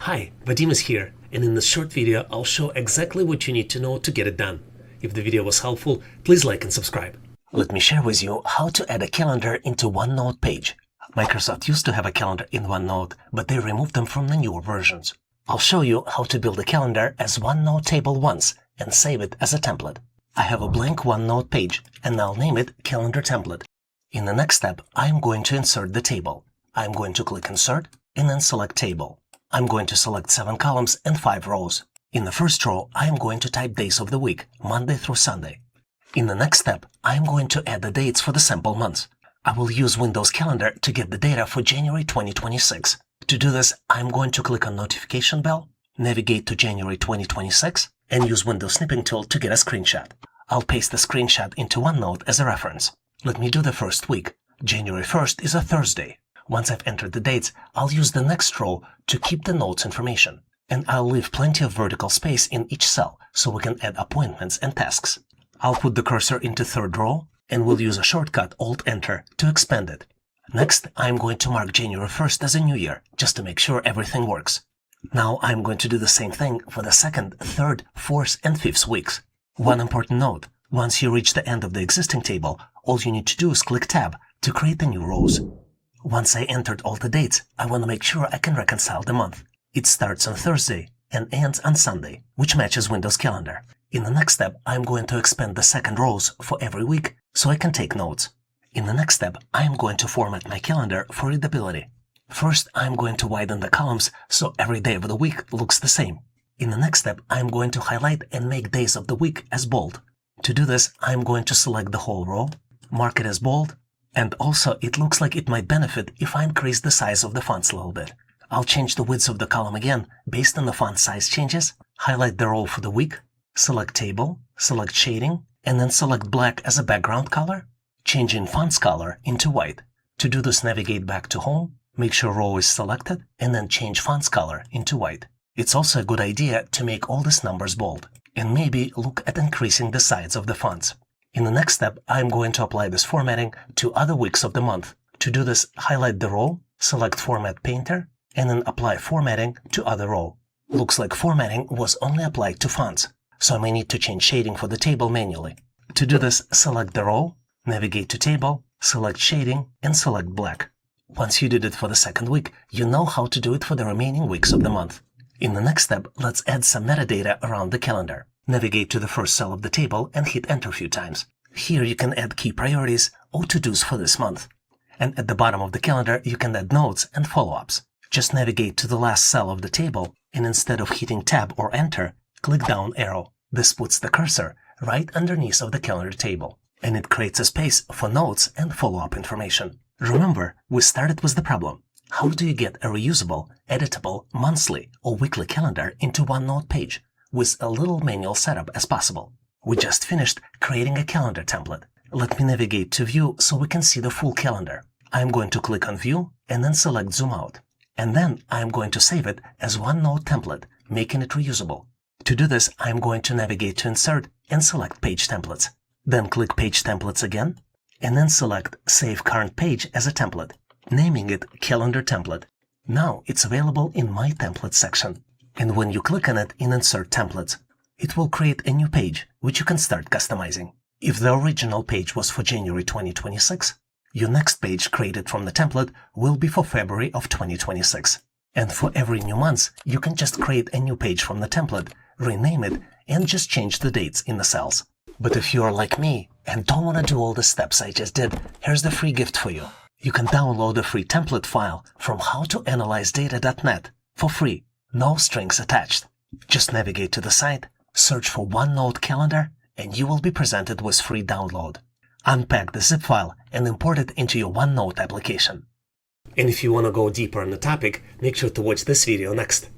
Hi, Vadim is here, and in this short video I'll show exactly what you need to know to get it done. If the video was helpful, please like and subscribe. Let me share with you how to add a calendar into OneNote page. Microsoft used to have a calendar in OneNote, but they removed them from the newer versions. I'll show you how to build a calendar as OneNote table once and save it as a template. I have a blank OneNote page, and I'll name it Calendar Template. In the next step, I'm going to insert the table. I'm going to click Insert and then select Table. I'm going to select 7 columns and 5 rows. In the first row, I am going to type days of the week, Monday through Sunday. In the next step, I am going to add the dates for the sample months. I will use Windows Calendar to get the data for January 2026. To do this, I'm going to click on Notification Bell, navigate to January 2026, and use Windows Snipping Tool to get a screenshot. I'll paste the screenshot into OneNote as a reference. Let me do the first week. January 1st is a Thursday. Once I've entered the dates, I'll use the next row to keep the notes information. And I'll leave plenty of vertical space in each cell so we can add appointments and tasks. I'll put the cursor into third row and we'll use a shortcut Alt-Enter to expand it. Next, I'm going to mark January 1st as a new year, just to make sure everything works. Now I'm going to do the same thing for the second, third, fourth, and fifth weeks. One important note, once you reach the end of the existing table, all you need to do is click Tab to create the new rows. Once I entered all the dates, I want to make sure I can reconcile the month. It starts on Thursday and ends on Sunday, which matches Windows Calendar. In the next step, I'm going to expand the second rows for every week so I can take notes. In the next step, I am going to format my calendar for readability. First, I'm going to widen the columns so every day of the week looks the same. In the next step, I'm going to highlight and make days of the week as bold. To do this, I'm going to select the whole row, mark it as bold, and also it looks like it might benefit if I increase the size of the fonts a little bit. I'll change the width of the column again based on the font size changes, highlight the row for the week, select Table, select Shading, and then select black as a background color, changing fonts color into white. To do this, navigate back to Home, make sure row is selected, and then change fonts color into white. It's also a good idea to make all these numbers bold, and maybe look at increasing the size of the fonts. In the next step, I'm going to apply this formatting to other weeks of the month. To do this, highlight the row, select Format Painter, and then apply formatting to other row. Looks like formatting was only applied to fonts, so I may need to change shading for the table manually. To do this, select the row, navigate to Table, select Shading, and select Black. Once you did it for the second week, you know how to do it for the remaining weeks of the month. In the next step, let's add some metadata around the calendar. Navigate to the first cell of the table and hit Enter a few times. Here you can add key priorities or to-dos for this month. And at the bottom of the calendar, you can add notes and follow-ups. Just navigate to the last cell of the table, and instead of hitting Tab or Enter, click down arrow. This puts the cursor right underneath of the calendar table, and it creates a space for notes and follow-up information. Remember, we started with the problem. How do you get a reusable, editable, monthly or weekly calendar into OneNote page with a little manual setup as possible? We just finished creating a calendar template. Let me navigate to View so we can see the full calendar. I'm going to click on View and then select Zoom Out. And then I'm going to save it as OneNote template, making it reusable. To do this, I'm going to navigate to Insert and select Page Templates. Then click Page Templates again, and then select Save Current Page as a template, naming it Calendar Template. Now it's available in My Template section. And when you click on it in Insert Templates, it will create a new page, which you can start customizing. If the original page was for January 2026, your next page created from the template will be for February of 2026. And for every new month, you can just create a new page from the template, rename it, and just change the dates in the cells. But if you are like me and don't want to do all the steps I just did, here's the free gift for you. You can download a free template file from howtoanalyzedata.net for free, no strings attached. Just navigate to the site, search for OneNote Calendar, and you will be presented with free download. Unpack the zip file and import it into your OneNote application. And if you want to go deeper on the topic, make sure to watch this video next.